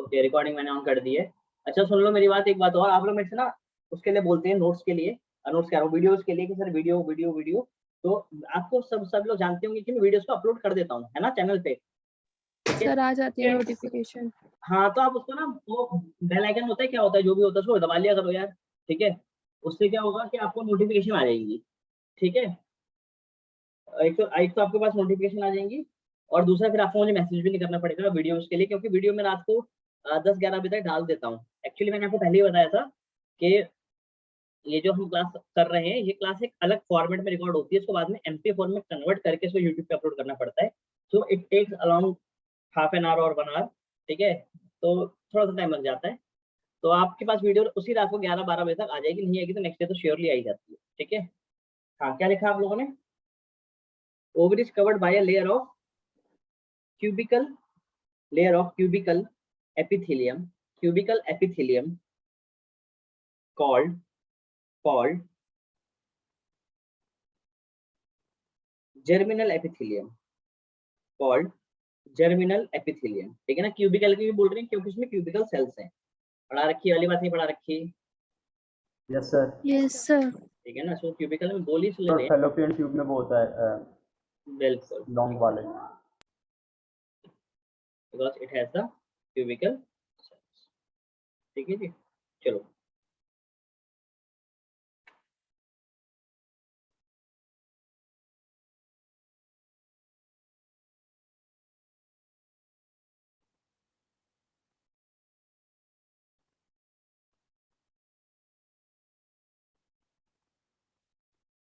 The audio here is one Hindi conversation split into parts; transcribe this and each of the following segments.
ओके, रिकॉर्डिंग मैंने ऑन कर दी है। अच्छा सुन लो मेरी बात, एक बात और, आप लोग मेरे से ना उसके लिए बोलते हैं नोट्स के लिए, नोट्स कह रहा हूँ वीडियोस के लिए कि सर वीडियो वीडियो वीडियो, तो आपको सब लोग जानते होंगे कि मैं वीडियोस को अपलोड कर देता हूँ, है ना, चैनल पे। सर आ जाती है नोटिफिकेशन। हाँ तो आप उसको ना, वो बेल आइकन होता है, क्या होता है, जो भी होता है उसको दबा लिया करो यार, ठीक है। उससे क्या होगा कि आपको नोटिफिकेशन आ जाएगी, ठीक है। एक तो आपके पास नोटिफिकेशन आ जाएंगी, और दूसरा फिर आपको मुझे मैसेज भी नहीं करना पड़ेगा वीडियोस के लिए, क्योंकि वीडियो मैं रात को 10-11 बजे तक डाल देता हूँ। एक्चुअली मैंने आपको पहले ही बताया था कि ये जो हम क्लास कर रहे हैं, ये क्लास एक अलग फॉर्मेट में रिकॉर्ड होती है, इसको बाद में MP4 में कन्वर्ट करके इसको यूट्यूब पे अपलोड करना पड़ता है। So it takes around half an hour और 1 आवर, ठीक है। तो थोड़ा सा टाइम लग जाता है। तो आपके पास वीडियो उसी रात को 11-12 बजे तक आ जाएगी, नहीं आएगी तो नेक्स्ट डे तो श्योरली आई जाती है, ठीक है। हाँ, क्या लिखा आप लोगों ने? Ovary is covered by a layer of cubical cubical epithelium called germinal epithelium, ठीक है ना। क्यूबिकल की भी बोल रहे हैं क्योंकि इसमें क्यूबिकल सेल्स हैं। पढ़ा रखी वाली बात नहीं पढ़ा रखी? Yes sir. ठीक है ना। सो क्यूबिकल में बोल ही लेते हैं, फैलोपियन ट्यूब में वो होता है बिल्कुल लॉन्ग वाले, because it has the cubical cells, ठीक है जी। चलो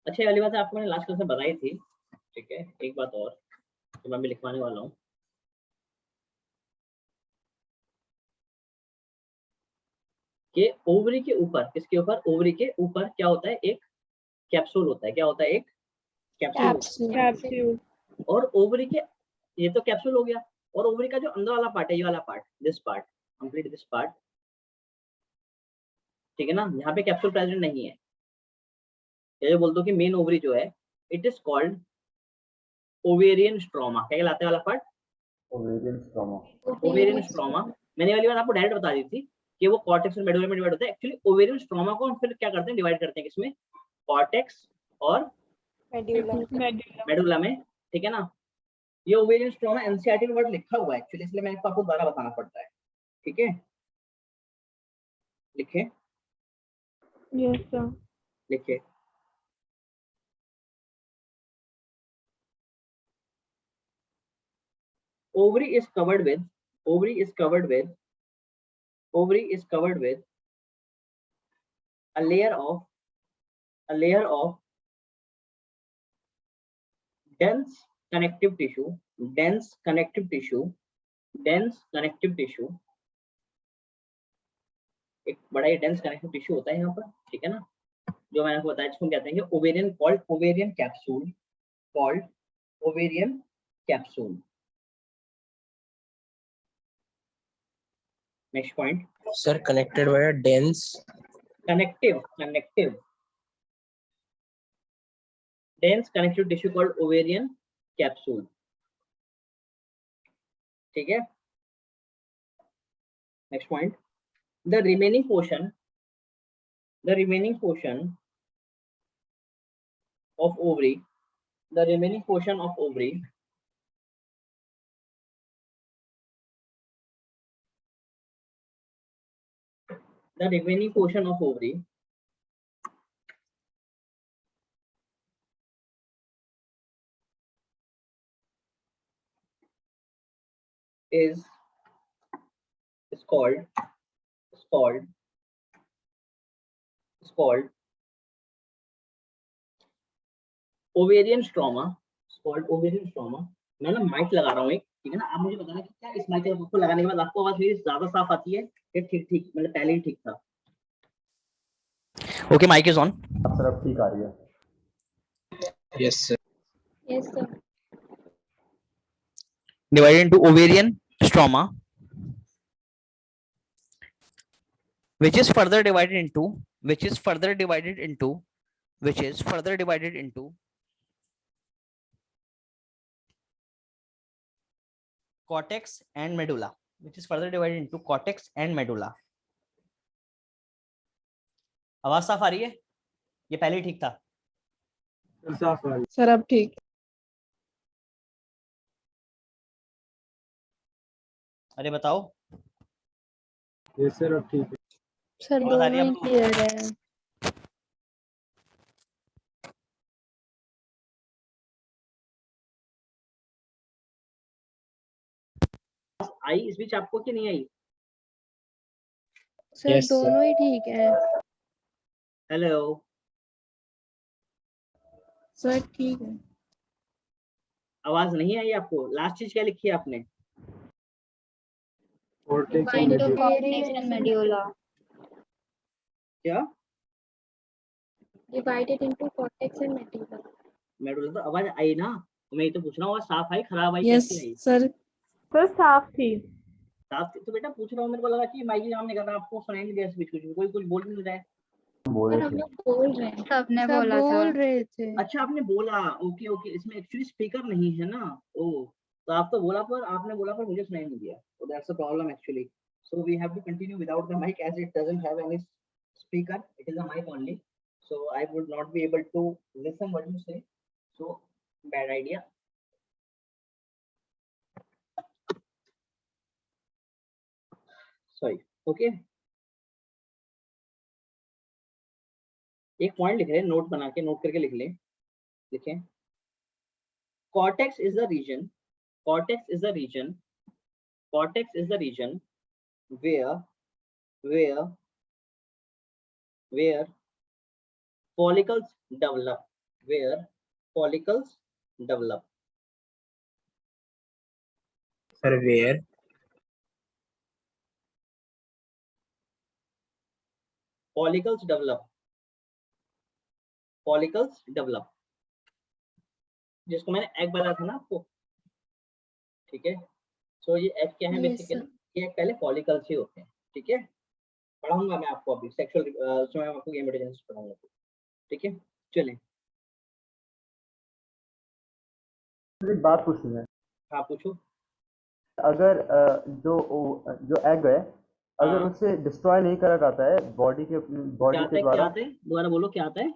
अच्छा, वाली बात आपको मैंने लास्ट क्लास में बताई थी, ठीक है। एक बात और जो मैं भी लिखवाने वाला हूँ, कि ओवरी के ऊपर, किसके ऊपर? ओवरी के ऊपर क्या होता है? एक कैप्सूल होता है। क्या होता है? एक कैप्सूल। और ओवरी के, ये तो कैप्सूल हो गया, और ओवरी का जो अंदर वाला पार्ट है, ये वाला part, this part, complete this part, ठीक है ना। यहाँ पे कैप्सूल प्रेजेंट नहीं है। ये बोल दो कि मेन ओवरी जो है, it is called ovarian stroma. क्या कहलाता है वाला पार्ट? Ovarian stroma. मैंने वाली बात आपको डायरेक्ट बता दी थी कि वो कॉर्टेक्स और मेडुला में डिवाइड होता है। एक्चुअली ओवेरियन स्ट्रोमा को हम फिर क्या करते हैं, डिवाइड करते हैं किसमें? कॉर्टेक्स और मेडुला में, ठीक है ना। ये ओवेरियन स्ट्रोमा एनसीईआरटी में वर्ड लिखा हुआ है एक्चुअली, इसलिए मैंने आपको दोबारा बताना पड़ता है, ठीक है। लिखे? Yes sir. लिखे। ovary is covered with a layer of dense connective tissue एक बड़ा ही डेंस कनेक्टिव टिश्यू होता है यहाँ पर, ठीक है ना। जो मैंने आपको बताया, इसको कहते हैं ovarian, called ovarian capsule. Next point sir, connected by dense connective tissue called ovarian capsule, ठीक है। Next point, the remaining portion of ovary is called ovarian stroma, मैं ना माइक लगा रहा हूँ एक, ठीक है ना। आप मुझे बताना कि क्या इस माइक को लगाने के बाद आपको आवाज मेरी ज्यादा साफ आती है या ठीक मतलब पहले ही ठीक था? Okay, mic is on. Sir अब ठीक आ रही है। Yes sir. Divided into ovarian stroma, which is further divided into cortex and medulla, which is further divided into cortex and medulla. आवाज साफ आ रही है? ये पहले ही ठीक था। साफ आ रही सर अब ठीक। अरे बताओ। है। यस सर अब ठीक है। सर आवाज आ रही है दोनों ही आपको? क्लियर है। आई इस बीच आपको कि नहीं आई? Sir Yes, sir. दोनों ही ठीक है। हेलो, सर ठीक है। आवाज नहीं आई आपको? लास्ट चीज क्या लिखी है आपने? Cortex Bind and to medulla. cortex and medulla. क्या? Divided into cortex and medulla. Medulla तो आवाज आई ना, तो मैं ये तो पूछ रहा हूँ आवाज साफ आई, खराब आई, यस कैसी आई? सर। सर साफ थी। साफ तो बेटा पूछ रहा हूँ, मेरे को लगा कि माइक काम नहीं कर रहा, आपको सुनाई नहीं दिया इस बीच कुछ, कोई कुछ बोल नहीं रहा है। बोल रहे हम थे लोग बोल रहे हैं। सबने सब बोला था। बोल रहे थे। अच्छा आपने बोला, ओके ओके, इसमें एक्चुअली स्पीकर नहीं है ना। ओ, तो आप तो बोला पर आपने बोला पर मुझे सुनाई नहीं दिया, so that's the problem actually. So we have to continue without the mic as it doesn't have any speaker, it is a mic only, so I would not be able to listen what you say, so bad idea. Sorry, okay. एक पॉइंट लिख रहे हैं, नोट बना के, नोट करके लिख लें, लिखें। Cortex is the region, cortex is the region, cortex is the region where follicles develop, where follicles develop. Sir, where? Follicles develop, follicles develop, जिसको मैंने एग बताया था ना आपको, ठीक है। सो ये एग क्या है Yes, बेसिकली, ये एग पहले फॉलिकल्स ही होते हैं, ठीक है। पढ़ाऊंगा मैं आपको अभी सेक्सुअल, उसमें मैं आपको गेमेटोजेनेसिस पढ़ाऊंगा, ठीक है। चलें, एक बात पूछनी है। हाँ पूछो। अगर जो एग है, अगर हाँ। उसे डिस्ट्रॉय नहीं करा जाता है बॉडी क्या के आता है, क्या द्वारा, आता है, दोबारा बोलो क्या आता है?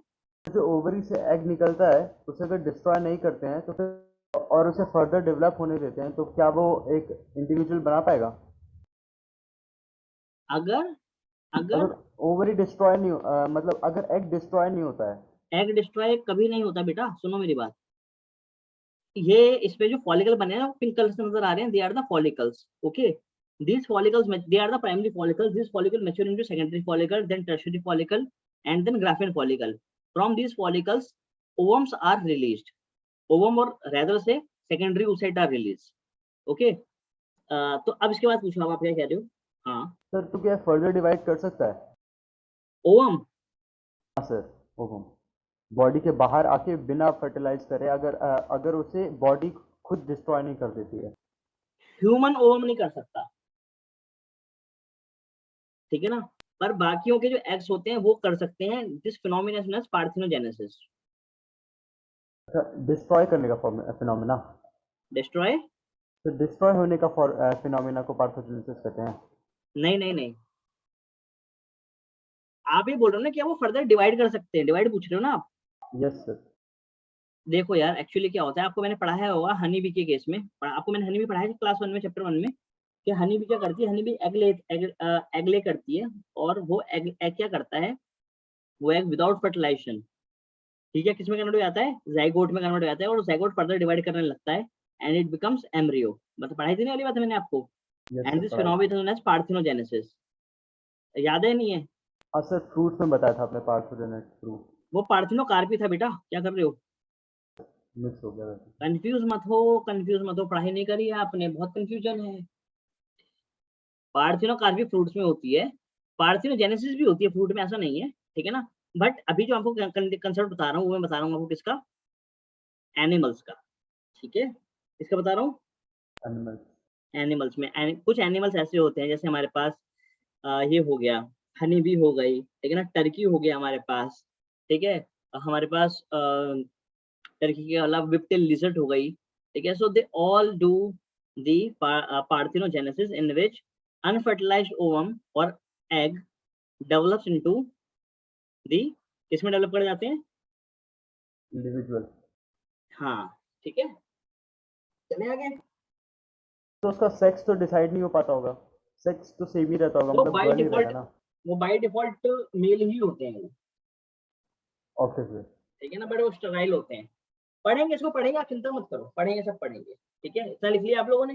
जो ओवरी से एग निकलता है उसे अगर डिस्ट्रॉय नहीं करते हैं तो फिर और उसे फर्दर डेवलप होने देते हैं, तो क्या वो एक इंडिविजुअल बना पाएगा? अगर अगर ओवरी डिस्ट्रॉय नहीं मतलब अगर एग डिस्ट्रॉय नहीं होता है। एग डिस्ट्रॉय कभी नहीं होता बेटा, सुनो मेरी बात। ये इसमें जो फॉलिकल बने हैं ना, पिंक कलर से नजर आ रहे हैं, they are the follicles, okay. These follicles, they are the primary follicles. These follicles mature into secondary follicle, then tertiary follicle, and then Graafian follicle. From these follicles, ovumes are released. Ovum और rather से secondary oocyte are released. Okay. तो अब इसके बाद पूछो आप क्या कह रहे हो? हाँ सर तो क्या फर्दर डिवाइड कर सकता है? ओवम, हाँ सर, ओवम बॉडी के बाहर आके बिना फर्टिलाइज करे, अगर उसे बॉडी खुद डिस्ट्रॉय नहीं कर देती है। ह्यूमन ओवम नहीं कर सकता, ठीक है ना, पर बाकियों के जो एग्स होते हैं वो कर सकते हैं। This phenomena is known as parthenogenesis. Destroy करने का फिनोमिना, डिस्ट्रॉय, तो डिस्ट्रॉय होने का फिनोमिना को पार्थेनोजेनेसिस कहते हैं। नहीं नहीं नहीं, आप ये बोल रहे हो ना कि वो फर्दर डिवाइड कर सकते हैं, डिवाइड पूछ रहे हो ना आप? Yes sir. देखो यार, एक्चुअली क्या होता है, आपको मैंने पढ़ाया होगा हनी बी के केस में, आपको मैंने हनी बी पढ़ाया क्लास 1 में, चैप्टर 1 में, कि हनी बी क्या करती है, हनी बी एग ले करती है, और वो एग क्या करता है, वो एग विदाउट फर्टिलाइजेशन, ठीक है, किसमें कन्वर्ट हो जाता है, ज़ाइगोट में कन्वर्ट हो जाता है, और ज़ाइगोट फर्दर डिवाइड करने लगता है, एंड इट बिकम्स एम्ब्रियो। मतलब पढ़ाई थी ना वाली बात मैंने आपको, and this phenomena is known as parthenogenesis. याद है नहीं है? हाँ सर, फ्रूट्स में बताया था आपने, पार्थेनोजेनेसिस फ्रूट। वो पार्थेनोकार्पी था बेटा, क्या कर रहे हो, मिक्स हो गया वैसे। कंफ्यूज मत हो, कंफ्यूज मत हो, पढ़ाई नहीं करी है आपने, बहुत कंफ्यूजन है। पार्थेनोकार्पी फ्रूट्स में होती है, पार्थेनोजेनेसिस भी होती है फ्रूट में, ऐसा नहीं है, ठीक है ना। बट अभी जो आपको कंसेप्ट बता रहा हूँ वो मैं बता रहा हूँ आपको किसका, एनिमल्स का, ठीक है, किसका बता रहा हूँ, एनिमल्स में। कुछ एनिमल्स ऐसे होते हैं, जैसे हमारे पास ये हो गया, हनी बी हो गई, ठीक है ना, टर्की हो गया हमारे पास, ठीक है, हमारे पास टर्की के अलावा विप्टेल लिजर्ड हो गई, ठीक है। So they all do the parthenogenesis in which unfertilized ovum or egg develops into the, किसमें डेवलप कर जाते हैं? इंडिविजुअल। हाँ ठीक है, चले आगे। तो उसका सेक्स तो डिसाइड नहीं हो पाता होगा, सेक्स तो सेम ही रहता होगा, वो मतलब बाय गर्ल ही डिफॉल्ट, रहेगा ना। वो बाय डिफॉल्ट मेल ही होते हैं वो, ऑब्वियसली। ठीक है ना, बट वो स्टराइल होते हैं। पढ़ेंगे इसको, पढ़ेंगे, आप चिंता मत करो, पढ़ेंगे, सब पढ़ेंगे, ठीक है। इतना लिख लिया आप लोगों ने?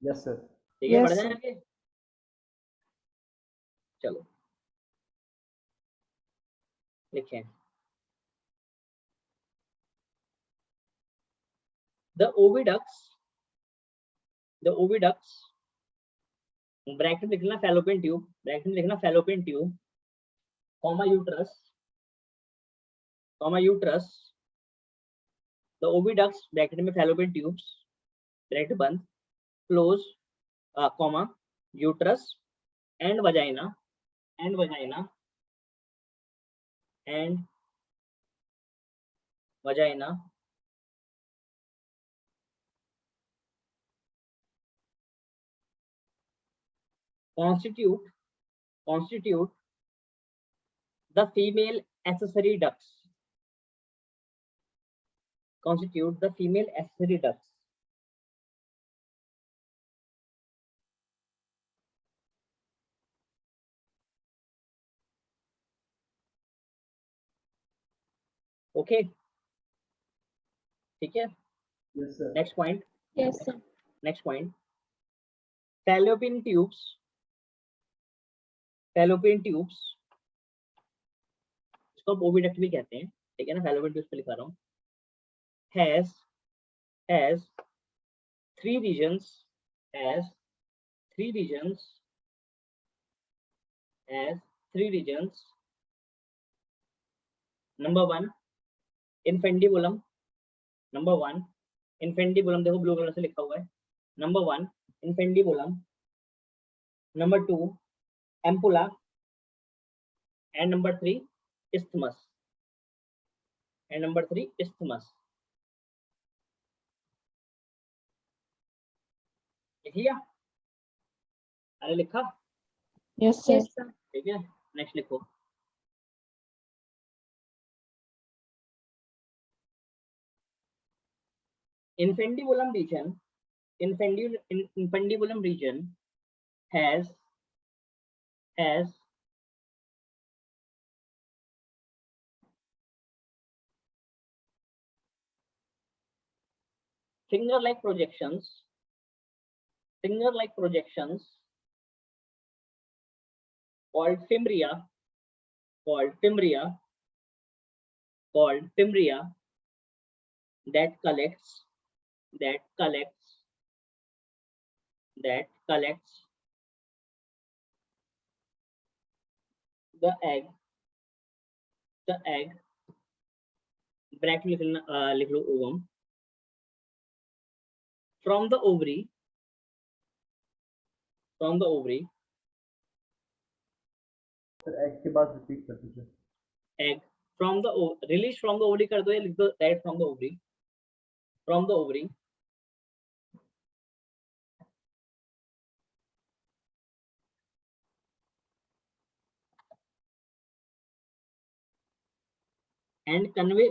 Yes sir. ठीक है, Yes, बढ़ sir. जाए आगे। चलो लिखें, the oviducts, ब्रैकेट में लिखना फैलोपियन ट्यूब, ब्रैकेट में लिखना fallopian tube, comma uterus, the oviducts bracket में फैलोपियन ट्यूब्स, ब्रैकेट बंद, close, comma, uterus and vagina, constitute the female accessory ducts, okay, ठीक है। Yes sir. Next point, Yes, sir. fallopian tubes, इसको ओविडक्ट भी कहते हैं, ठीक है ना, fallopian tubes पे लिखा रहा हूँ, has three regions, number one infundibulum, देखो ब्लू कलर से लिखा हुआ है, number 1 infundibulum, number 2 ampulla and number 3 isthmus, लिख लिया? अरे लिखा? Yes, sir. Yes, sir. ठीक है, नेक्स्ट लिखो, infundibulum region has finger like projections called fimbria that collects the egg bracket लिख लो ovum from the ovary sir egg के बाद रिपीट कर दीजिए। egg from the release from the ovary कर दो, या लिख दो right from the ovary and convey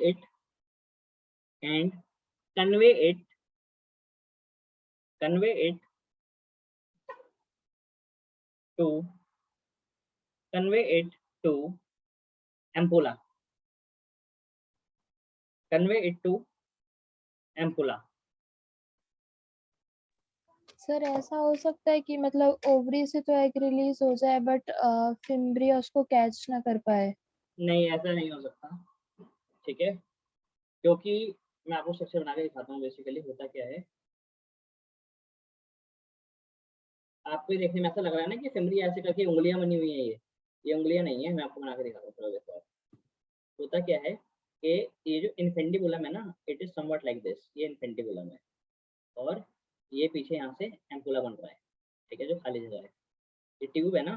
it to ampulla, sir ऐसा हो सकता है कि मतलब ओवरी से तो एग रिलीज हो जाए बट फिम्ब्रिया उसको कैच ना कर पाए। नहीं, ऐसा नहीं हो सकता, ठीक है, क्योंकि मैं आपको स्ट्रक्चर बना के दिखाता हूँ। बेसिकली होता क्या है, आपको ये देखने में ऐसा लग रहा है ना कि फिम्ब्रिया ऐसे करके उंगलियां बनी हुई है, ये उंगलियां नहीं है, मैं आपको बना के दिखाता हूँ थोड़ा देखो। होता क्या है कि ये जो इन्फेंडिबुलम है ना, it is somewhat like this, ये इन्फेंडिबुलम है और ये पीछे यहाँ से एम्पुला बन रहा है, ठीक है, जो खाली जगह है, ये ट्यूब है ना,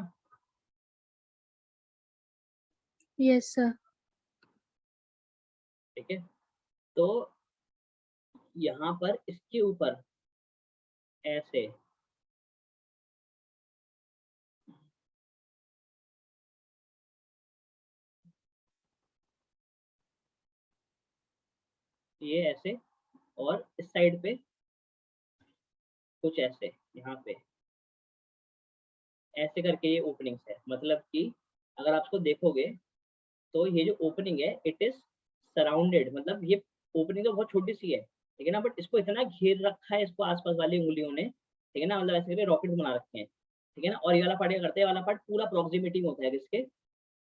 यस सर। ठीक है। तो यहाँ पर इसके ऊपर ऐसे, ये ऐसे, और इस साइड पे कुछ ऐसे, यहाँ पे ऐसे करके ये ओपनिंग्स है। मतलब कि अगर आप इसको देखोगे तो ये जो ओपनिंग है इट इज सराउंडेड, मतलब ये ओपनिंग तो बहुत छोटी सी है, ठीक है ना, बट इसको इतना घेर रखा है इसको आसपास वाली उंगलियों ने, ठीक है ना, मतलब ऐसे करके रॉकेट बना रखे हैं, ठीक है ना। और ये वाला पार्ट क्या करते हैं, वाला पार्ट पूरा प्रॉक्सिमिटी में होता है इसके,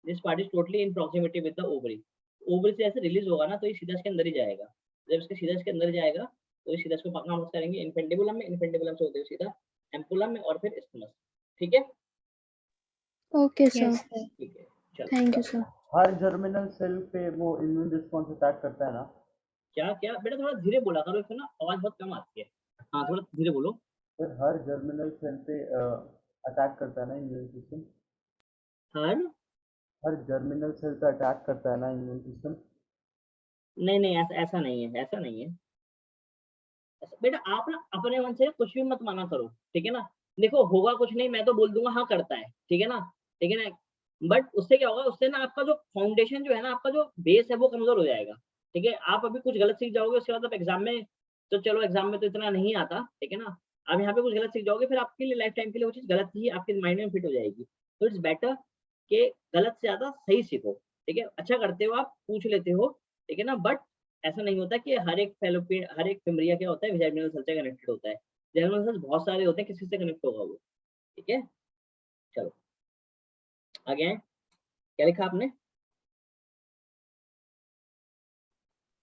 this part is totally in proximity with the ovary. Ovary से ऐसे रिलीज होगा ना तो ये सीधा इसके अंदर ही जाएगा, जब इसके सीधा इसके अंदर जाएगा तो ये सीधा इसको पकड़ना मत करेंगे इनफेंडिबुलम में, इनफेंडिबुलम से होते हुए सीधा एम्पुलम में और फिर इस्थमस, ठीक है। ओके सर, ठीक है, चलो। Thank you sir. हर जर्मिनल सेल पे वो इम्यून रिस्पॉन्स अटैक करता है ना? क्या क्या बेटा, थोड़ा धीरे बोला करो, इसमें ना आवाज बहुत कम आती है। हाँ थोड़ा धीरे बोलो। फिर हर जर्मिनल सेल पे अटैक करता है ना इम्यून सिस्टम? हर हर जर्मिनल सेल पे अटैक करता है ना इम्यून सिस्टम? नहीं नहीं, ऐसा ऐसा नहीं है, ऐसा नहीं है। बेटा आप ना अपने मन से कुछ भी मत माना करो, ठीक है ना। देखो होगा कुछ नहीं, मैं तो बोल दूंगा हाँ करता है, ठीक है ना, ठीक है ना। बट उससे क्या होगा, उससे ना आपका जो फाउंडेशन जो है ना, आपका जो बेस है वो कमजोर हो जाएगा, ठीक है। आप अभी कुछ गलत सीख जाओगे, उसके बाद आप एग्जाम में, तो चलो एग्जाम में तो इतना नहीं आता, ठीक है ना। आप यहाँ पे कुछ गलत सीख जाओगे, फिर आपके लिए लाइफ टाइम के लिए वो चीज गलत ही आपके माइंड में फिट हो जाएगी। तो इट्स बेटर कि गलत से ज्यादा सही सीखो, ठीक है। अच्छा करते हो आप, पूछ लेते हो, ठीक है ना। बट ऐसा नहीं होता कि हर एक फेलोपियन, हर एक फिमरिया क्या होता है, जर्मिनल सेल से कनेक्टेड होता है। जर्मिनल सेल्स बहुत सारे होते हैं, किसी से कनेक्ट होगा वो, ठीक है। चलो आगे हैं, क्या लिखा आपने?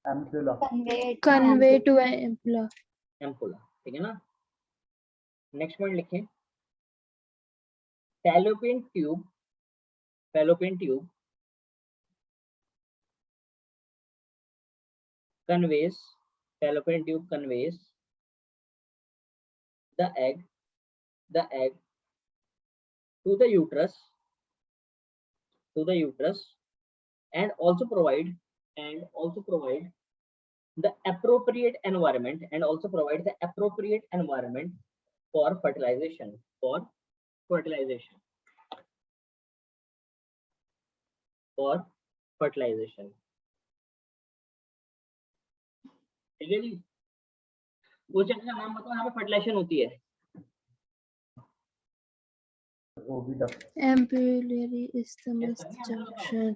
Ampulla. Convey to ampulla. Ampulla, ठीक है ना। नेक्स्ट पॉइंट लिखें, fallopian tube, fallopian tube conveys, fallopian tube conveys the egg, the egg to the uterus, to the uterus, and also provide, and also provide the appropriate environment, and also provide the appropriate environment for fertilization, for fertilization, for fertilization, ठीक है जी। उस जगह का नाम बताओ यहाँ पे फर्टिलाइजेशन होती है। Oviduct. Ampullary isthmus junction।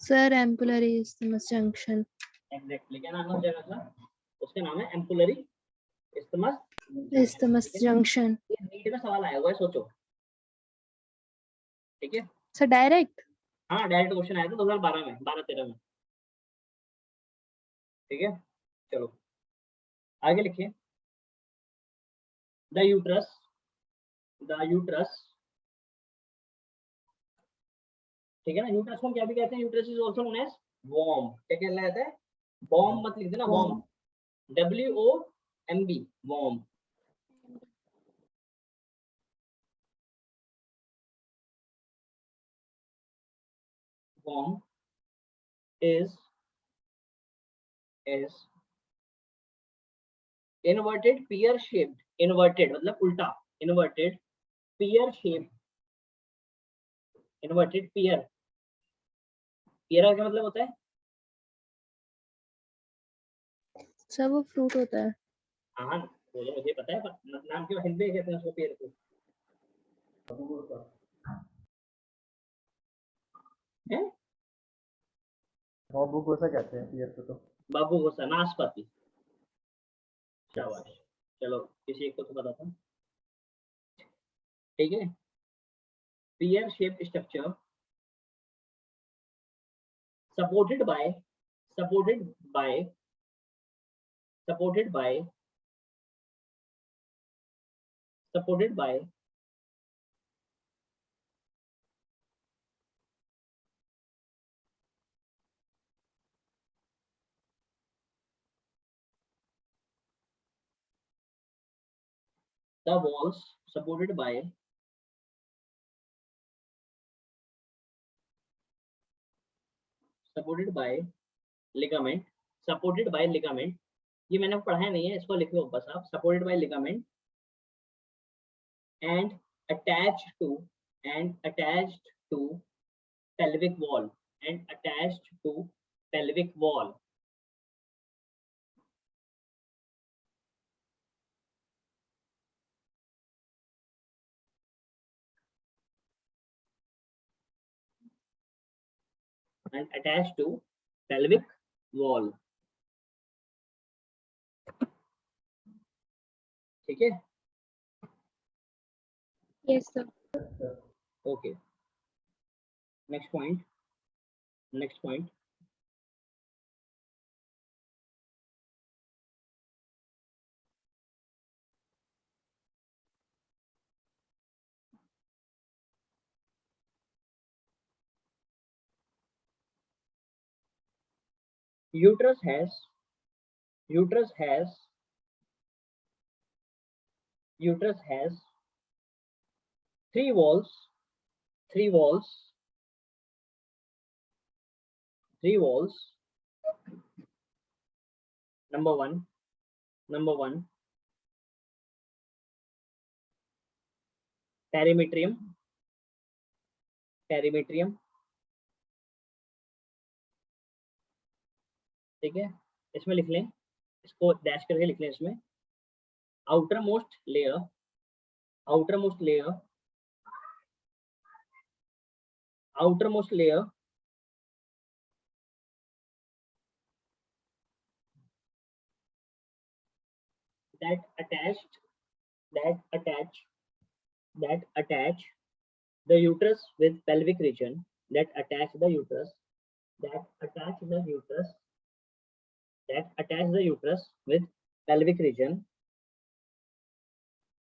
Sir ampullary isthmus junction। Exactly, क्या नाम है उस जगह का? उसका नाम है एम्पुलरी isthmus isthmus junction। ये नीट में सवाल आया हुआ है, सोचो, ठीक है। Sir direct? हाँ डायरेक्ट क्वेश्चन आया था 2012 में, 12-13 में, ठीक है। चलो आगे लिखिए, द यूट्रस, द यूट्रस, ठीक है ना। यूट्रस को हम क्या भी कहते हैं, uterus is also known as warm. क्या कहलाता जाता है? बॉम्ब मत लिख देना, warm, WOMB, warm. Warm is inverted pear shaped, inverted मतलब उल्टा, inverted pear shaped, inverted pear, pear का क्या मतलब होता है? सर वो फ्रूट होता है। हाँ वो तो मुझे पता है, पर नाम क्यों हिंदी में कहते हैं उसको पेड़ को? हैं? बाबूगोसा कहते हैं पियर को तो। बाबू गोसा, नाशपाती, शाबाश। चलो किसी एक को तो पता था, ठीक है। pear shaped structure supported by, supported by, supported by, supported by the walls, supported by, supported by ligament, supported by ligament, ये मैंने पढ़ाया नहीं है, इसको लिख लो बस आप, supported by ligament and attached to pelvic wall and attached to pelvic wall. And attached to pelvic wall. ठीक है? Yes, sir. Okay. Next point. Next point. Uterus has three walls. Number one, perimetrium. ठीक है, इसमें लिख लें, इसको डैश करके लिख लें इसमें, outermost layer that attach the uterus with pelvic region, that attach the uterus with pelvic region.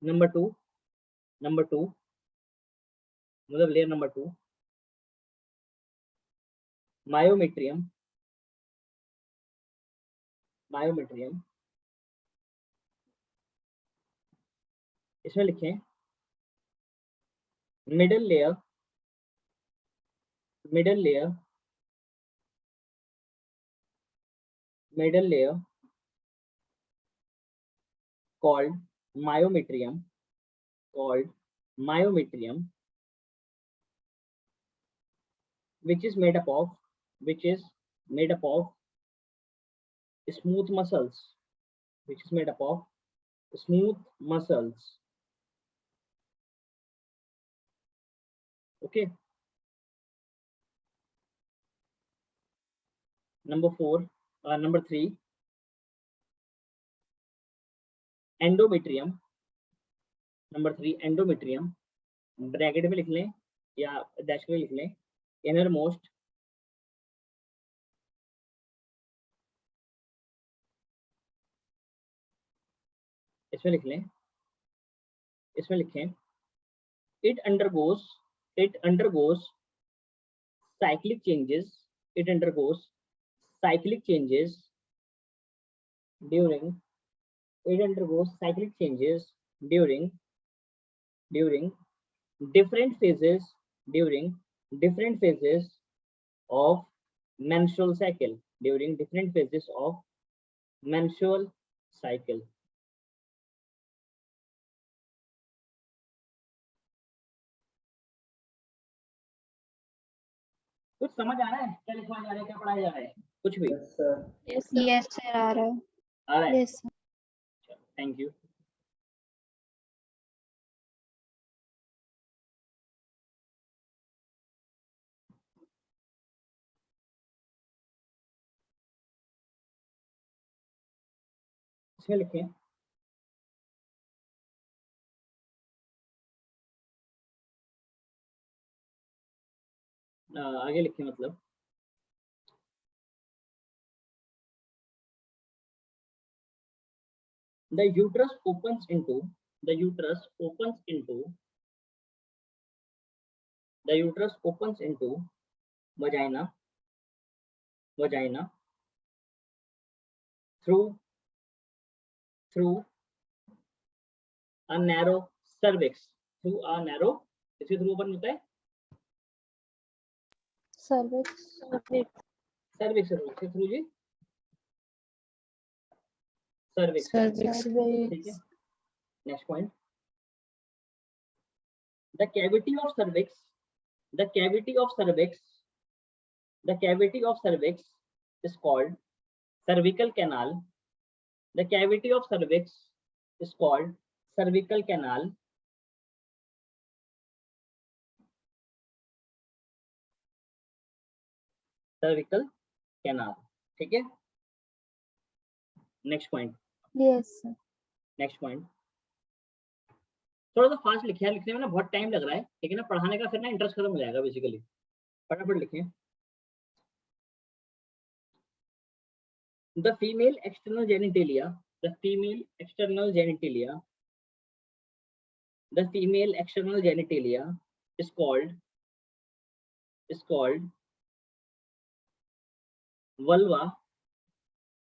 Number two, मतलब layer number 2, myometrium. इसमें लिखें middle layer called myometrium, which is made up of smooth muscles, okay. Number 3, endometrium. Bracket में लिख लें या डैश में लिख लें, innermost इसमें लिखें, it undergoes cyclic changes during different phases of menstrual cycle, कुछ समझ आ रहा है क्या लिखवाया जा रहा है, क्या पढ़ाया जा रहा है, कुछ भी Yes, sir. Yes, sir. आ रहा है. आ रहा है? Yes, sir. Thank you. इसमें लिखें आगे लिखें, मतलब the uterus opens into vagina through a narrow cervix. इसके थ्रू ओपन होता है Cervix. cervix से थ्रू जी, cervix, cervix. ठीक है. Next point. The cavity of cervix, the cavity of cervix, the cavity of cervix is called cervical canal. The cavity of cervix is called cervical canal. Cervical canal, ठीक है. Next point. Yes, sir. Next point. थोड़ा सा फास्ट लिखे हैं, लिखने में ना बहुत टाइम लग रहा है, लेकिन ना पढ़ाने का फिर ना इंटरेस्ट खत्म हो जाएगा बेसिकली. फटाफट लिखें. The female external genitalia, the female external genitalia, the female external genitalia is called vulva.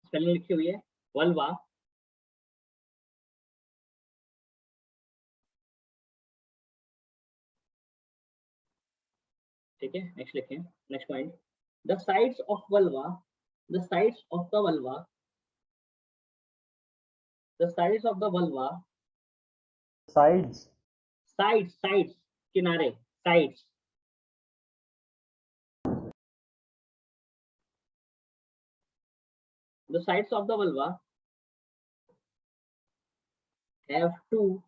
Spelling लिखी हुई है वल्वा. ठीक है. नेक्स्ट लिखें. Next point. The sides of vulva, the sides of the vulva, the sides of the vulva, sides, sides किनारे, sides. The sides of the vulva have two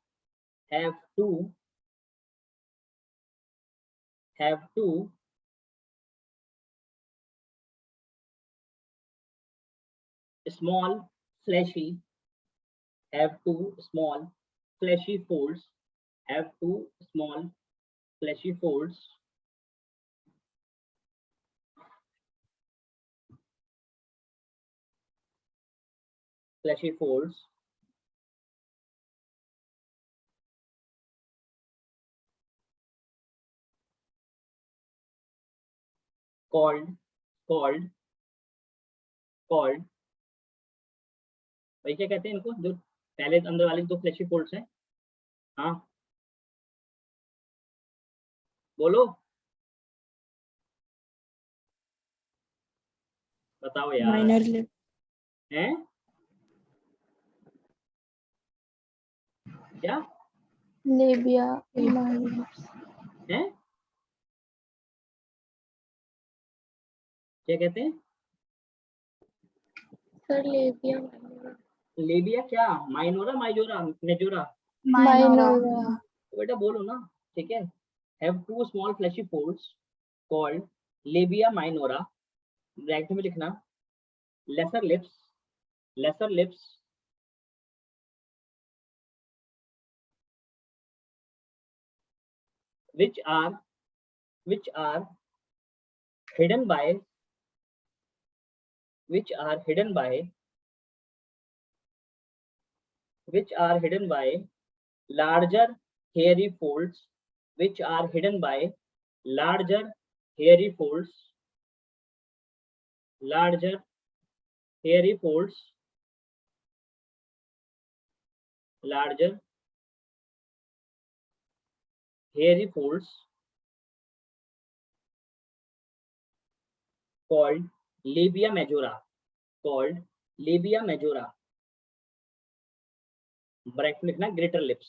small fleshy folds, have two small fleshy folds called भाई क्या कहते हैं इनको, जो पहले अंदर वाले दो फ्लैशी फोल्ड्स हैं. हाँ बोलो, बताओ यार. Minor lip. हैं क्या Labia. Minor lips. हैं, क्या कहते हैं. Sir, labia. लेबिया क्या, माइनोरा माइजोरा मेजोरा. Minor. तो बेटा बोलो ना. ठीक है. Have two small fleshy folds called labia minora. Bracket में लिखना lesser lips which are hidden by larger hairy folds, which are hidden by larger hairy folds, called labia majora. Bracket में लिखना ग्रेटर लिप्स.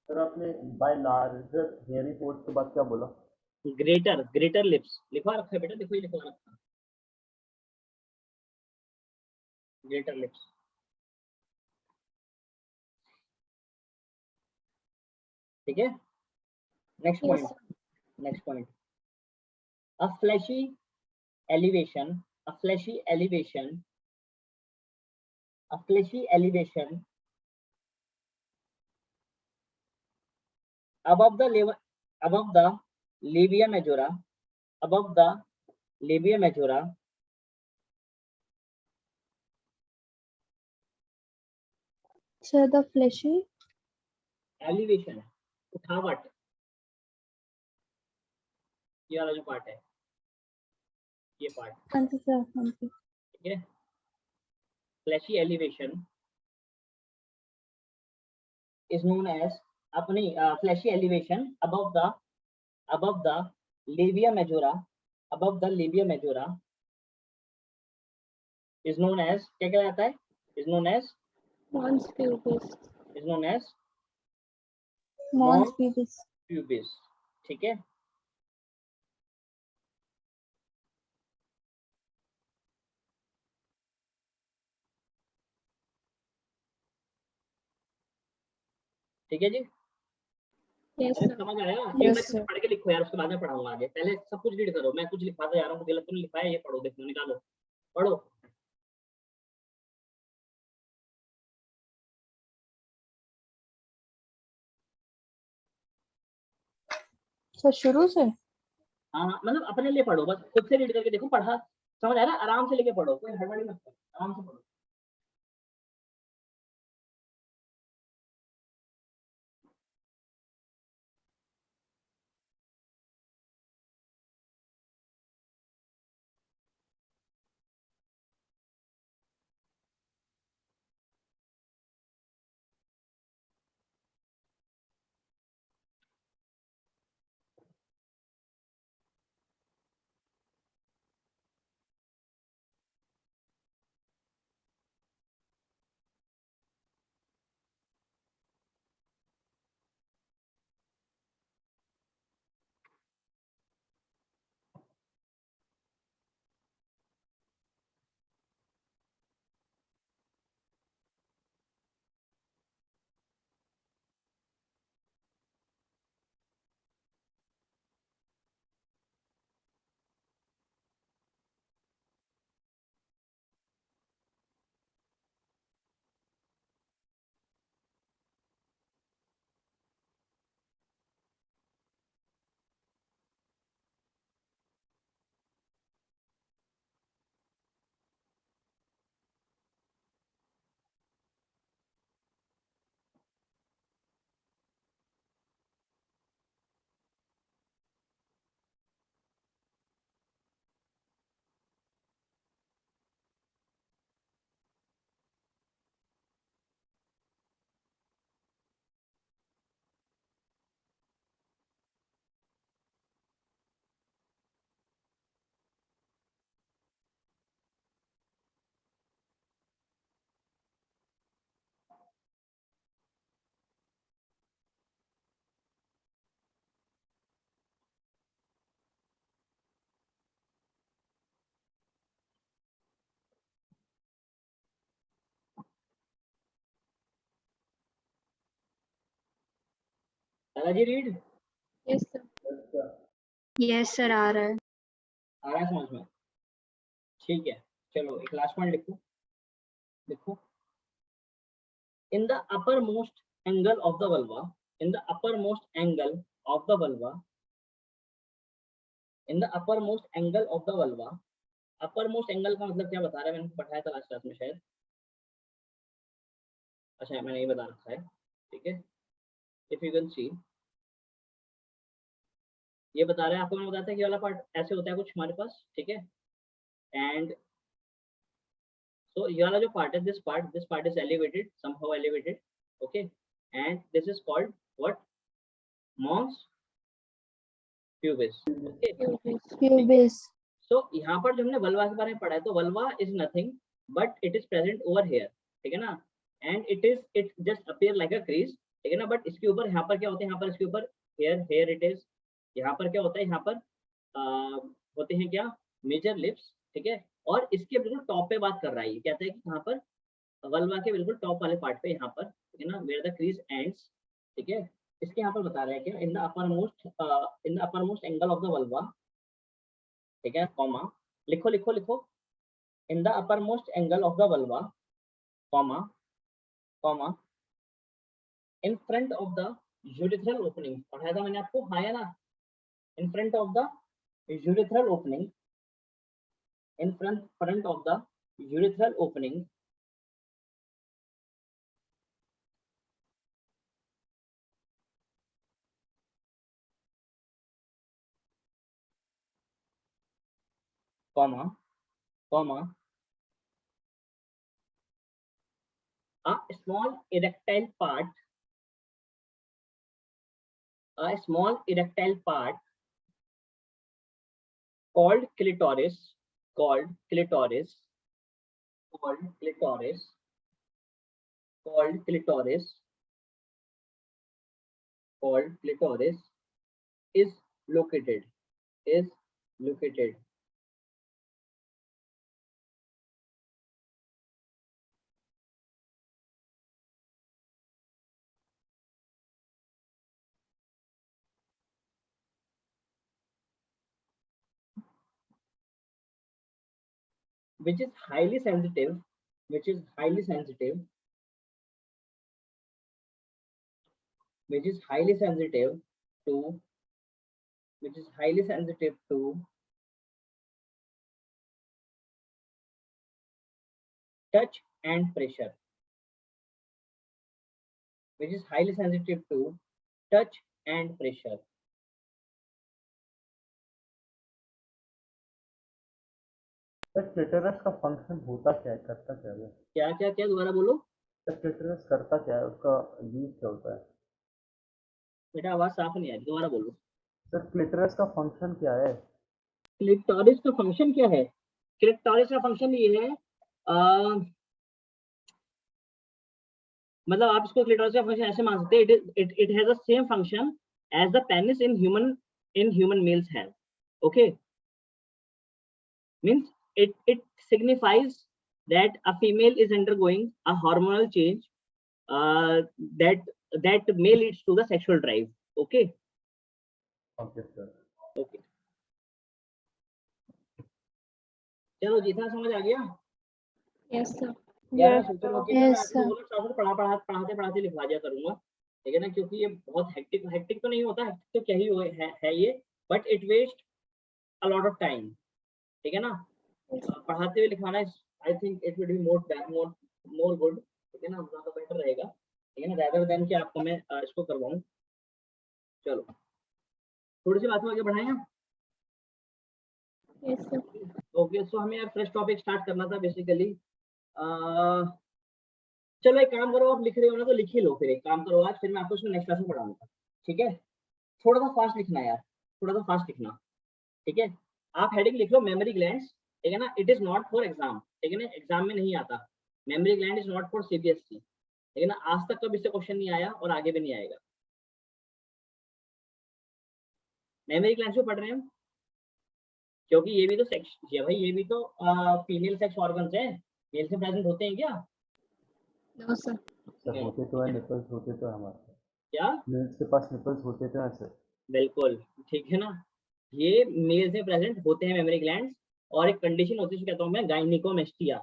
सर आपने बाय लार्जर हेयरी फोल्ड्स के बाद क्या बोला? ग्रेटर लिप्स लिखवा रखा है बेटा, देखो ये लिखवा रखा. Greater lips. ठीक है. Next Yes, point. A fleshy elevation above the labia majora, sir, the fleshy. elevation उठावट, ये वाला जो पार्ट है, ये पार्ट. हाँ जी sir, हाँ जी. ठीक है. Fleshy elevation is known as अपनी fleshy elevation above the labia majora is known as, क्या कहलाता है? Is known as, Mons pubis. Is known as Mons pubis. Pubis. ठीक है, ठीक है जी। Yes, अरे sir. समझ आया? Yes, एक sir. बार पढ़ के लिखो यार, उसके बाद में पढ़ाऊंगा आगे। पहले सब कुछ रीड करो, मैं कुछ लिखवाता जा रहा हूँ, गलत तो नहीं लिखवाया, ये पढ़ो, देखो, निकालो, पढ़ो। So शुरू से? हाँ हाँ, मतलब अपने लिए पढ़ो, बस खुद से रीड करके देखो, पढ़ा समझ आ रहा है? आराम से लेके पढ़ो, कोई हड़बड़ी मत करो, आराम से पढ़ो। दादाजी read Yes, sir. Yes, sir. आ रहा है. आ रहा है समझ में? ठीक है, चलो एक लास्ट पॉइंट लिखो, देखो। In the uppermost angle of the vulva, in the uppermost angle of the vulva, in the uppermost angle of the vulva, uppermost angle का मतलब क्या बता रहा है? मैंने पढ़ाया था लास्ट क्लास में शायद, अच्छा मैंने ये बता रखा है, ठीक है। इफ यू कैन सी, ये बता रहा है आपको, मैंने बताया था कि वाला पार्ट ऐसे होता है कुछ हमारे पास, ठीक है। एंड so ये वाला जो पार्ट है, this part is elevated, somehow elevated, okay, and this is called what? Mons pubis, okay। Pubis. Pubis. so यहाँ पर जो हमने वल्वा के बारे में पढ़ा है, तो vulva is nothing but it is present over here, ठीक है ना। and it just appear like a crease, ठीक है ना। बट इसके ऊपर यहाँ पर क्या होते हैं? यहाँ पर इसके ऊपर here it is, यहाँ पर क्या होता है? यहाँ पर होते हैं क्या? मेजर लिप्स, ठीक है। और इसके बिल्कुल टॉप पे बात कर रहा है, ये कहता है कि यहाँ पर वल्वा के बिल्कुल टॉप वाले पार्ट पे, यहाँ पर, ठीक है ना, वेयर द क्रीज एंड्स, ठीक है। इसके यहाँ पर बता रहा है क्या? In the uppermost angle of the vulva, ठीक है, कॉमा, लिखो लिखो लिखो, in the uppermost angle of the vulva, comma, comma, in front of the urethral opening, पढ़ाया था मैंने आपको, हाँ या ना? In front of the urethral opening, in front of the urethral opening, comma, comma, a small erectile part, a small erectile part called clitoris, called clitoris, called clitoris, called clitoris, called clitoris is located, is located which is highly sensitive, which is highly sensitive, which is highly sensitive to, which is highly sensitive to touch and pressure, which is highly sensitive to touch and pressure. Sir क्लिटरस का फंक्शन होता क्या है, करता क्या है वो? क्या क्या क्या दोबारा बोलो सर क्लिटरस करता क्या है, उसका यूज क्या होता है? बेटा, आवाज साफ नहीं आ रही, दोबारा बोलो। सर क्लिटरस का फंक्शन क्या है? क्लिटोरिस का फंक्शन क्या है? क्लिटोरिस का फंक्शन ये है, मतलब आप इसको क्लिटोरिस का फंक्शन ऐसे मान सकते हैं, it has the same function as the penis in human males have. Okay, means it signifies that a female is undergoing a hormonal change that may leads to the sexual drive. Okay, okay sir. okay, चलो जी, इतना समझ आ गया? Yes sir. यार Yes. सोचो कि मैं Yes, आपको sir. बोला पढ़ाते पढ़ाते लिखवा दिया करूंगा, ठीक है ना, क्योंकि ये बहुत हेक्टिक तो नहीं होता, हेक्टिक तो क्या ही है ये, but it waste a lot of time, ठीक है ना। पढ़ाते हुए लिखवाना, I think it will be more good, ठीक है ना, ज्यादा बेटर रहेगा, ठीक है ना, rather than कि आपको मैं इसको करवाऊं। चलो थोड़ी सी बात आगे बढ़ाएं हम। Yes, sir. ओके, सो हमें यार फ्रेश टॉपिक स्टार्ट करना था बेसिकली। चलो एक काम करो, आप लिख रहे हो ना तो लिख ही लो, फिर एक काम करो आज, फिर मैं आपको उसमें नेक्स्ट क्लास में पढ़ाऊंगा, ठीक है। थोड़ा सा फास्ट लिखना यार, थोड़ा सा फास्ट लिखना, ठीक है। आप हेडिंग लिख लो मेमोरी ग्लैंड्स, ठीक है ना, it is not for exam, ठीक है ना, एग्जाम में नहीं आता। Memory gland is not for CBSE, ठीक है ना, आज तक कभी इससे क्वेश्चन नहीं आया और आगे भी नहीं आएगा। मेमोरी ग्लैंड्स में पढ़ रहे हैं हम, क्योंकि ये भी तो सेक्स है भाई, ये भी तो फीमेल सेक्स ऑर्गन्स है, मेल से प्रेजेंट होते हैं क्या? No, sir. सर होते तो है, निपल्स होते तो है हमारे, क्या? मेल्स के पास निपल्स होते तो हैं सर। बिल्कुल ठीक है ना, ये मेल से प्रेजेंट होते हैं मेमोरी ग्लैंड्स, और एक कंडीशन होती है जिसे कहता हूँ मैं गायनिकोमेस्टिया,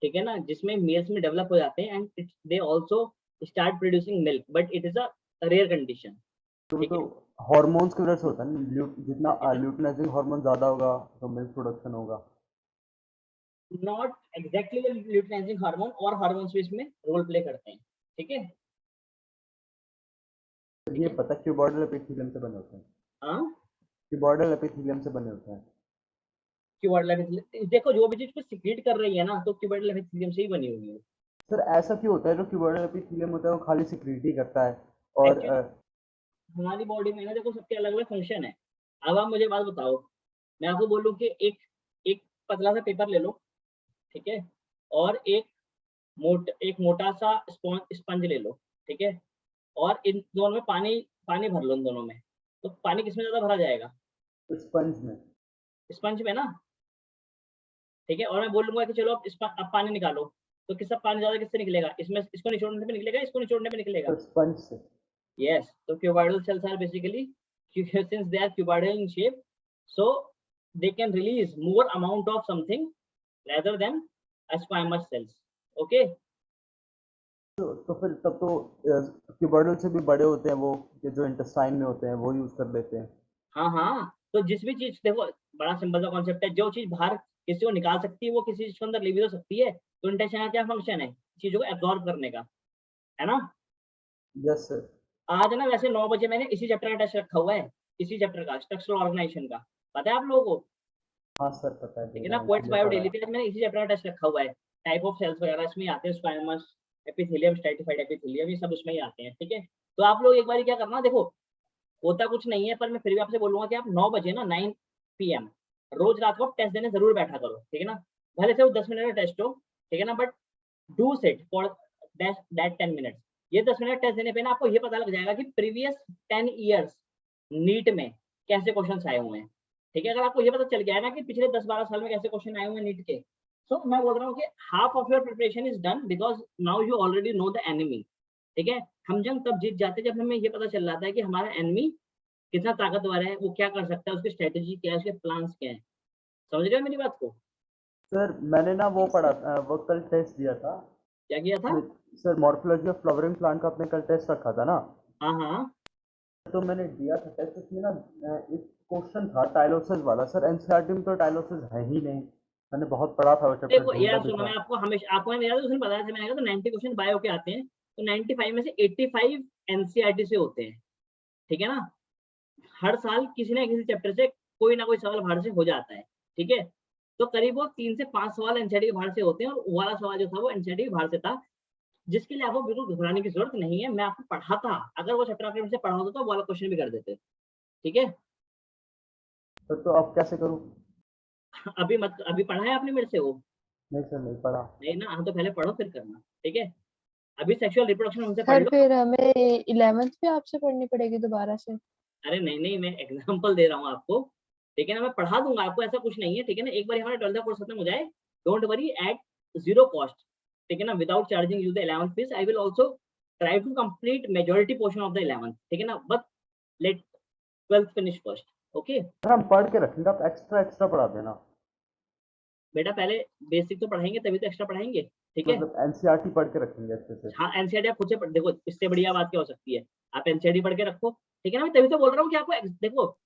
ठीक है ना, जिसमें मेल्स में डेवलप हो जाते हैं and they also start producing milk, but it is a rare condition. तो हार्मोन्स की वजह से होता है ना, जितना ल्यूटिनाइजिंग हार्मोन ज़्यादा होगा तो मिल्क प्रोडक्शन होगा। नॉट एग्जैक्टली ल्यूटिनाइजिंग हार्मोन, और हार्मोन्स भी इसमें रोल प्ले करते हैं, ठीक है। ये पता क्यूबॉइडल एपिथेलियम से बने होते हैं, हाँ, क्यूबॉइडल एपिथेलियम से बने होते हैं। क्यूबॉइडल एपिथेलियम, देखो जो भी चीज को सिक्रीट कर रही है ना, तो क्यूबॉइडल एपिथेलियम से ही बनी हुई है। सर ऐसा क्यों होता है, जो क्यूबॉइडल एपिथेलियम होता है वो खाली सिक्रीट ही करता है, और हमारी बॉडी में ना देखो सबके अलग अलग फंक्शन है। अब आप मुझे बात बताओ, मैं आपको बोलूं कि एक पतला सा पेपर ले लो, ठीक है, और एक मोटा सा स्पंज ले लो, ठीक है, और इन दोनों में पानी भर लो, इन दोनों में, तो पानी किसमें ज्यादा भरा जाएगा? स्पंज में। स्पंज में ना, ठीक है। और मैं बोलूंगा कि चलो अब पानी निकालो, तो किसका पानी ज्यादा किससे निकलेगा? इसमें इसको निचोड़ने पे निकलेगा, इसको निचोड़ने पे निकलेगा? तो स्पंज से। Yes, so cuboidal cells are basically, since they are cuboidal in shape, so they can release more amount of something rather than squamous cells. Okay? तो फिर तब तो क्यूबॉइडल से भी बड़े होते हैं वो, कि जो इंटेस्टाइन में होते हैं वो यूज कर लेते हैं। हाँ हाँ, तो जिस भी चीज, देखो बड़ा सिंपल सा कॉन्सेप्ट है, जो चीज बाहर किसी को निकाल सकती है वो किसी चीज के अंदर ले भी तो सकती है, तो इंटेस्टाइन का क्या फंक्शन है? चीजों को एब्जॉर्ब करने का, है ना। Yes sir. आज ना वैसे 9 बजे मैंने इसी चैप्टर का टेस्ट रखा हुआ है, इसी चैप्टर का, स्ट्रक्चरल ऑर्गेनाइजेशन का, पता है आप लोगों को? हाँ सर पता है, ठीक है ना, क्वार्ट्ज बायो डेली पे मैंने इसी चैप्टर का टेस्ट रखा हुआ है। टाइप ऑफ सेल्स वगैरह इसमें आते हैं, स्क्वामस, एपिथेलियम, स्ट्रैटिफाइड एपिथेलियम, ये सब उसमें ही आते हैं, ठीक है। तो आप लोग एक बार क्या करना, देखो होता कुछ नहीं है, पर मैं फिर भी आपसे बोलूंगा कि आप 9 बजे ना 9 PM रोज रात को टेस्ट देने जरूर बैठा करो, ठीक है ना। भले से वो 10 मिनट का टेस्ट हो, ठीक है ना, but do sit for that 10 minutes. ये 10 मिनट टेस्ट देने पे ना आपको ये पता लग जाएगा कि प्रीवियस 10 ईयर्स नीट में कैसे क्वेश्चंस आए हुए हैं। ठीक है, अगर आपको ये पता चल गया है ना कि पिछले 10-12 साल में कैसे क्वेश्चन आए हुए हैं नीट के, तो मैं बोल रहा हूँ कि half of your preparation is done because now you already know the enemy. ठीक है, हम जंग तब जीत जाते जब हमें ये पता चल जाता है कि हमारा एनिमी कितना ताकतवर है, वो क्या कर सकता है, उसकी स्ट्रेटेजी क्या है, उसके प्लान्स क्या है। समझ रहे हो मेरी बात को? सर मैंने ना वो पढ़ा वो कल टेस्ट दिया था। क्या किया था? Sir morphology of flowering plant का अपने कल टेस्ट रखा था ना, हाँ हाँ, तो मैंने दिया था टेस्ट। उसमें ना एक क्वेश्चन था टाइलोसिस वाला। सर एनसीईआरटी में तो टाइलोसिस है ही नहीं, मैंने बहुत पढ़ा था वो चैप्टर, देखो ढूंढा यार भी सुनो, था। मैं आपको हमेशा, आपको मैंने याद है उस दिन बताया था, मैंने कहा तो 90 क्वेश्चन बायो के आते हैं, तो 95 में से 85 एनसीईआरटी से होते हैं। ठीक है ना, हर साल किसी ना किसी चैप्टर से कोई ना कोई सवाल बाहर से हो जाता है। ठीक है, तो करीब वो 3 से 5 सवाल एनसीईआरटी के बाहर से होते हैं, और वो वाला सवाल जो था वो एनसीईआरटी के बाहर से था, जिसके लिए आपको बिल्कुल घबराने की जरूरत नहीं है। मैं आपको पढ़ाता, अगर वो चैप्टर आपने मुझसे पढ़ा होता तो वो वाला क्वेश्चन भी कर देते। ठीक है, तो अब कैसे करूँ? अभी मत, अभी पढ़ा है आपने मेरे से वो? नहीं सर, नहीं पढ़ा। नहीं ना, हम तो पहले पढ़ो फिर करना। ठीक है, अभी सेक्सुअल रिप्रोडक्शन हमसे पढ़ सर लो। फिर हमें 11th भी आपसे पढ़नी पड़ेगी दोबारा से? अरे नहीं नहीं, मैं एग्जांपल दे रहा हूँ आपको। ठीक है ना, मैं पढ़ा दूंगा आपको, ऐसा कुछ नहीं है। ठीक है ना, एक बार हमारा 12th का कोर्स खत्म हो जाए, don't worry, at zero cost. ठीक है ना, without charging you the 11th fees, I will also try to complete majority portion of the 11th। ठीक है ना, but let 12th finish first. Okay sir हम पढ़ के रखेंगे, आप एक्स्ट्रा एक्स्ट्रा पढ़ा देना। बेटा, पहले बेसिक तो पढ़ाएंगे तभी तो एक्स्ट्रा पढ़ाएंगे। ठीक है, मतलब एनसीईआरटी पढ़ के रखेंगे अच्छे से। हाँ एनसीईआरटी आप खुद से देखो, इससे बढ़िया बात क्या हो सकती है? आप एनसीईआरटी पढ़ के रखो। ठीक है ना, मैं तभी तो बोल रहा हूँ कि आपको देखो,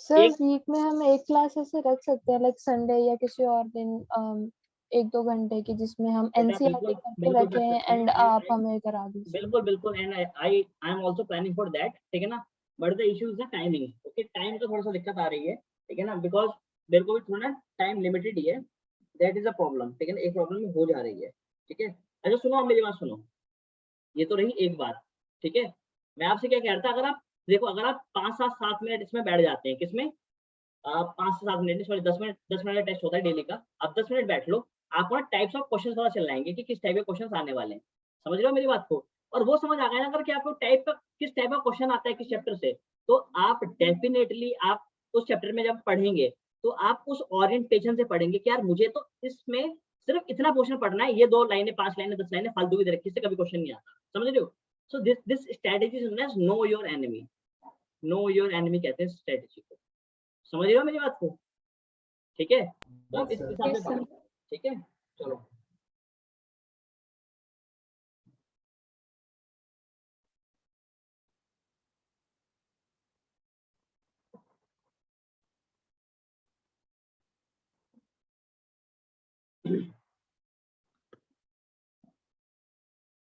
सर एक वीक में हम एक क्लास ऐसे रख सकते हैं, लाइक संडे या किसी और दिन, 1-2 घंटे की, जिसमें हम बेटा एनसीईआरटी बिल्कुल करके बिल्कुल रख रखें, सकते एंड हैं, आप एंड हमें करा दीजिए। बिल्कुल बिल्कुल, and I am also planning for that. ठीक है ना, but the issue is the timing. Okay, time का थोड़ा सा दिक्कत आ रही है। ठीक है ना, बिकॉज मेरे को भी थोड़ा टाइम लिमिटेड ही है, दैट इज अ प्रॉब्लम। ठीक है ना, एक प्रॉब्लम हो जा रही है। ठीक है, अच्छा सुनो, आप मेरी बात सुनो, ये तो रही एक बात। ठीक है, मैं आपसे क्या कह रहा था, अगर आप देखो, अगर आप 5-7 मिनट इसमें बैठ जाते हैं, किसमें? आप 5 से 7 मिनट, सॉरी 10 मिनट का टेस्ट होता है डेली का, आप 10 मिनट बैठ लो, आपको ना टाइप्स ऑफ क्वेश्चन पता चल जाएंगे कि किस टाइप के क्वेश्चन आने वाले हैं। समझ रहे हो मेरी बात को? और वो समझ आ गया ना अगर कि आपको टाइप का किस टाइप का क्वेश्चन आता है किस चैप्टर से, तो आप डेफिनेटली आप उस चैप्टर में जब पढ़ेंगे तो आप उस ओरिएंटेशन से पढ़ेंगे कि यार मुझे तो इसमें सिर्फ इतना क्वेश्चन पढ़ना है, ये 2 लाइनें 5 लाइनें 10 लाइनें फालतू की दे रखी, इससे कभी क्वेश्चन नहीं आता। समझ रहे हो? So this strategy is known as know your enemy. Know your enemy कहते हैं स्ट्रेटेजी को। समझ रहे हो मेरी बात को? ठीक है, तो आप इस हिसाब यस से सर। पढ़ो। ठीक है, चलो।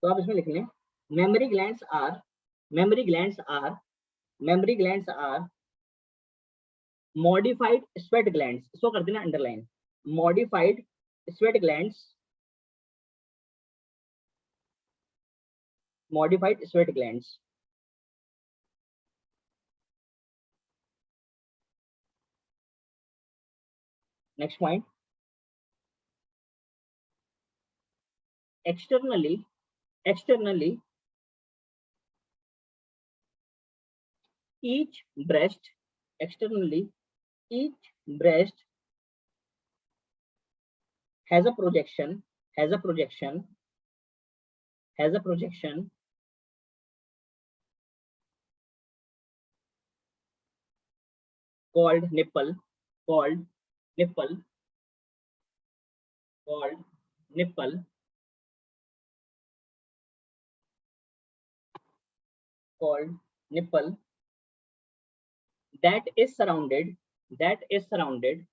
तो आप इसमें लिख लें, mammary glands are mammary glands are mammary glands are modified sweat glands. इसको कर देना underline, modified sweat glands, modified sweat glands. Next point, externally externally each breast externally each breast has a projection has a projection has a projection called nipple called nipple called nipple called nipple that is surrounded that is surrounded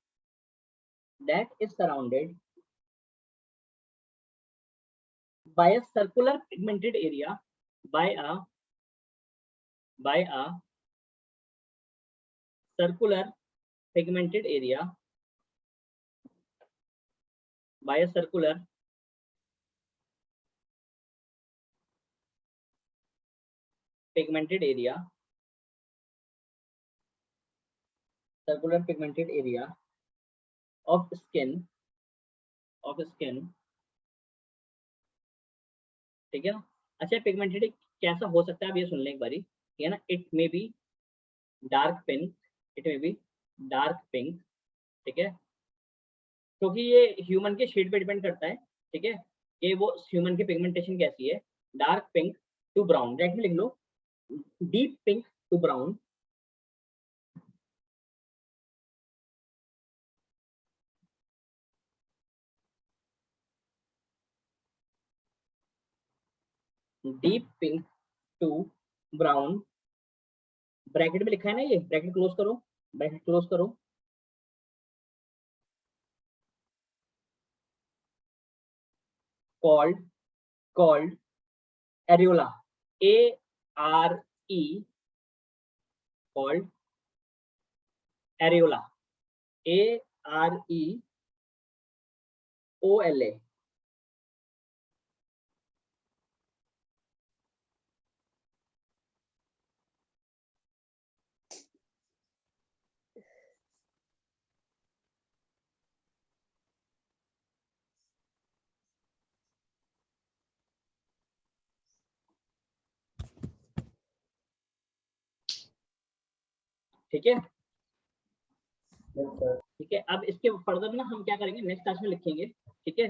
that is surrounded by a circular pigmented area by a circular pigmented area by a circular pigmented area circular pigmented area of skin ठीक है ना। अच्छा, पिगमेंटेड कैसा हो सकता है, आप ये सुन लें एक बारी, ठीक है ना। It may be dark pink, it may be dark pink, ठीक है, क्योंकि ये ह्यूमन के शेड पे डिपेंड करता है, ठीक है, कि वो ह्यूमन की पिगमेंटेशन कैसी है। Dark pink to brown, direct में लिख लो, deep pink to brown, deep pink to brown, bracket में लिखा है ना, ये ब्रैकेट क्लोज करो, ब्रैकेट क्लोज करो, called, called areola, ARE, called areola, AREOLA। ठीक है, ठीक है। अब इसके फर्दर ना हम क्या करेंगे, नेक्स्ट क्लास में लिखेंगे, ठीक है।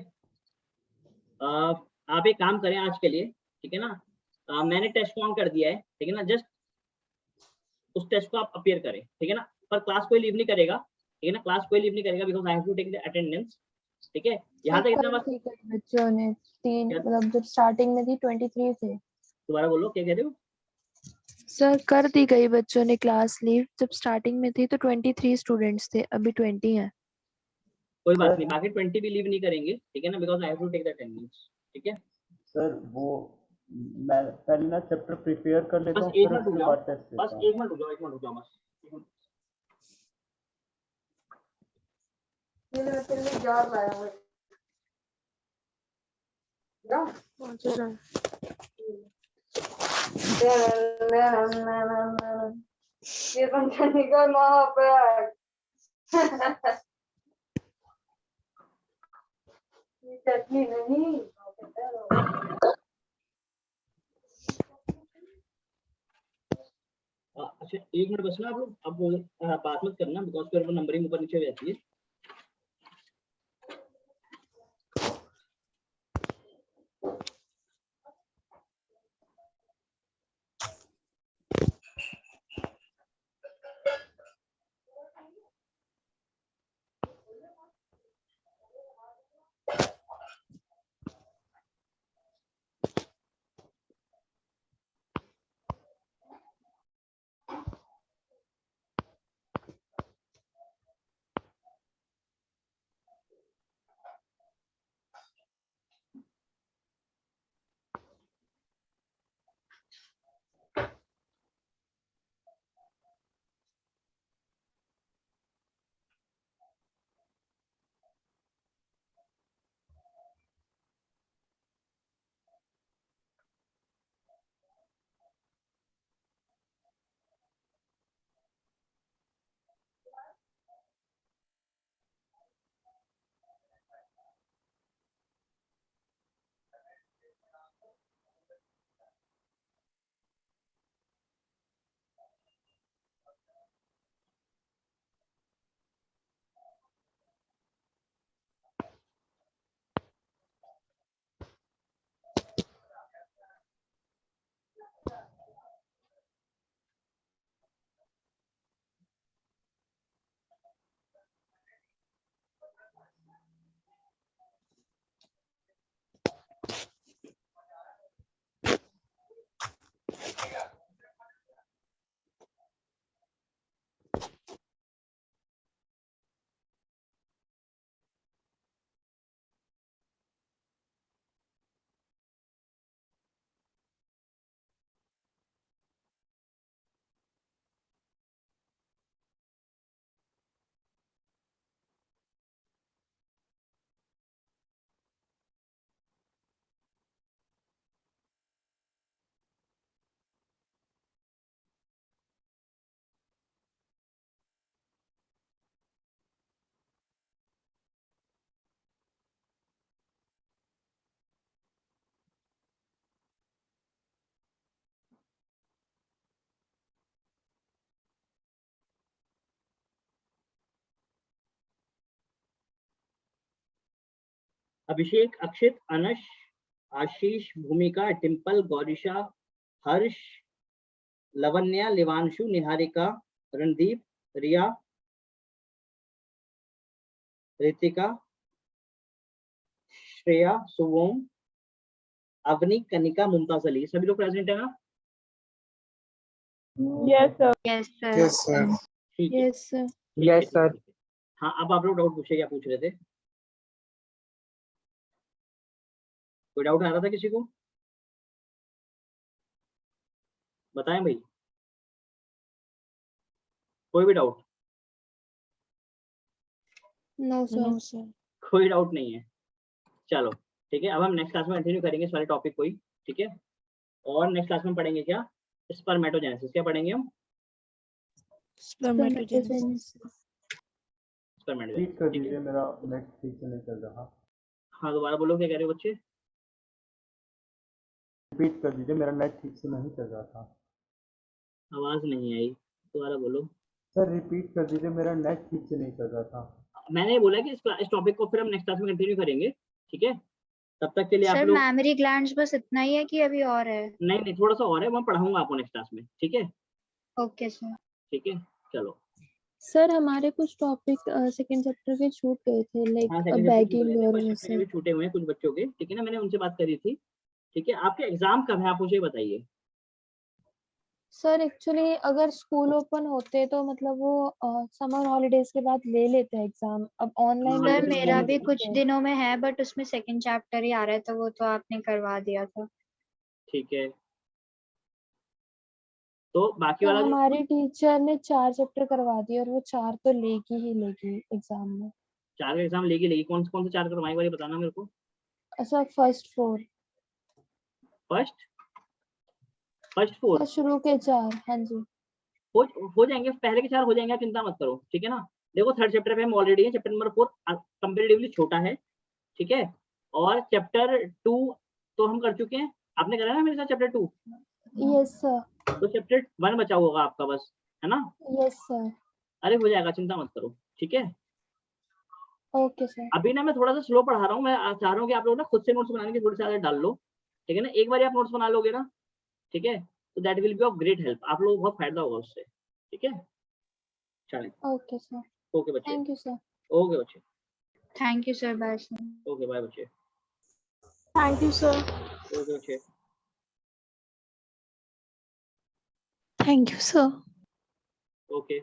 आप एक काम करें आज के लिए, ठीक है ना। मैंने टेस्ट ऑन कर दिया है, ठीक है ना, जस्ट उस टेस्ट को आप अपीयर करें, ठीक है ना, पर क्लास कोई लीव नहीं करेगा, ठीक है ना, क्लास कोई लीव नहीं करेगा, because I have to take the attendance, ठीक है। यहाँ तक इतना कर बस, दी कई बच्चों ने, 3 क्या? मतलब जब स्टार्टिंग में थी 23 थे। दोबारा बोलो, क्या कह रहे हो। सर कर दी गई बच्चों ने क्लास लीव, जब स्टार्टिंग में थी तो 23 स्टूडेंट्स थे, अभी 20 हैं। कोई बात सर नहीं, बाकी 20 भी लीव नहीं करेंगे, ठीक है ना, because I have to take the attendance, ठीक है। सर वो मैं पहले ना चैप्टर प्रिपेयर कर लेता बस हूँ, एक फिर मिनट रुक उसके जाओ, बाद टेस्ट बस लेता हूँ। एक मिनट रुक जाओ, एक मिनट रुक जाओ, बस एक मिनट। अच्छा, एक मिनट बस ना, आप लोग अब बात मत करना, बिकॉज फिर वो नंबरिंग ऊपर नीचे हो जाती है। अभिषेक, अक्षित, अनश, आशीष, भूमिका, टिम्पल, गौरीशा, हर्ष, लवन्या, लिवांशु, निहारिका, रणदीप, रिया, रितिका, श्रेया, सुवोम, अवनी, कनिका, मुमताज अली, सभी लोग प्रेजेंट है ना? Yes, sir. Yes, sir. Yes, sir. ठीक है, Yes, sir. Yes, sir. हाँ अब आप लोग डाउट पूछे, क्या पूछ रहे थे? कोई डाउट आ रहा था किसी को? बताएं भाई, कोई भी doubt? No, sir. No, sir. कोई डाउट नहीं है, चलो ठीक है। अब हम नेक्स्ट क्लास में कंटिन्यू करेंगे इस वाले टॉपिक को ही, ठीक है। और नेक्स्ट क्लास में पढ़ेंगे क्या? स्पर्मेटोजेनेसिस। क्या पढ़ेंगे हम? Spermatogenesis. स्पर्मेटोजेनेसिस, रिपीट कर ठीक है। दीजिए, मेरा नेट ठीक से नहीं चल रहा। हाँ दोबारा बोलो, क्या कह रहे हो बच्चे? रिपीट कर दीजिए, मेरा नेट ठीक से नहीं चल रहा था। आवाज नहीं आई, दोबारा बोलो। सर रिपीट कर दीजिए, मेरा नेट ठीक से नहीं चल रहा था। मैंने बोला कि इस टॉपिक को फिर हम नेक्स्ट क्लास में कंटिन्यू करेंगे, ठीक है। तब तक के लिए आप सर लोग, mammary glands बस इतना ही है कि अभी और है? नहीं नहीं थोड़ा सा और है, मैं पढ़ाऊंगा आपको नेक्स्ट क्लास में, ठीक है। Okay, sir. ठीक है, चलो। सर हमारे कुछ टॉपिक सेकंड चैप्टर के छूट गए थे, लाइक हाँ सेकंड बैगिंग और चैप्टर वैसे। भी छूटे हुए हैं कुछ बच्चों के, ठीक है ना, मैंने उनसे बात करी थी, ठीक है। आपके एग्जाम कब है आप मुझे बताइए। सर एक्चुअली अगर स्कूल ओपन होते तो मतलब वो समर हॉलीडेज के बाद ले लेते हैं एग्जाम। अब ऑनलाइन हाँ, सर मेरा भी कुछ है। दिनों में है, बट उसमें सेकंड चैप्टर ही आ रहा है, तो वो तो आपने करवा दिया था। ठीक है, तो बाकी तो वाला जो हमारे टीचर ने 4 चैप्टर करवा दिए और वो 4 तो लेगी ही लेगी एग्जाम में। 4 का एग्जाम लेगी कौन से 4 करवाएंगे वाली बताना मेरे को। ऐसा फर्स्ट 4 फर्स्ट 4 शुरू के 4। हाँ जी हो जाएंगे, पहले के 4 हो जाएंगे, आप चिंता मत करो, ठीक है ना। देखो थर्ड चैप्टर पे हम ऑलरेडी है, चैप्टर नंबर 4 कंपैरेटिवली छोटा है, ठीक है। और चैप्टर 2 तो हम कर चुके हैं, आपने करा ना मेरे साथ चैप्टर 2। Yes sir. तो चैप्टर 1 बचा होगा आपका बस, है ना। Yes sir. अरे हो जाएगा, चिंता मत करो, ठीक है। Okay sir. अभी ना मैं थोड़ा सा स्लो पढ़ा रहा हूँ, मैं चाह रहा हूँ कि आप लोग ना खुद से नोट्स बनाने की थोड़ी सी आदत डाल लो, ठीक है ना। एक बार आप नोट्स बना लोगे ना, ठीक है, तो that will be of great help, आप लोगों को बहुत फायदा होगा उससे, ठीक है। चलिए, ओके सर। ओके बच्चे, थैंक यू सर। ओके बच्चे, Thank you, sir. Bye, sir. Okay bye बच्चे, Thank you, sir. ओके बच्चे, Thank you, sir. ओके।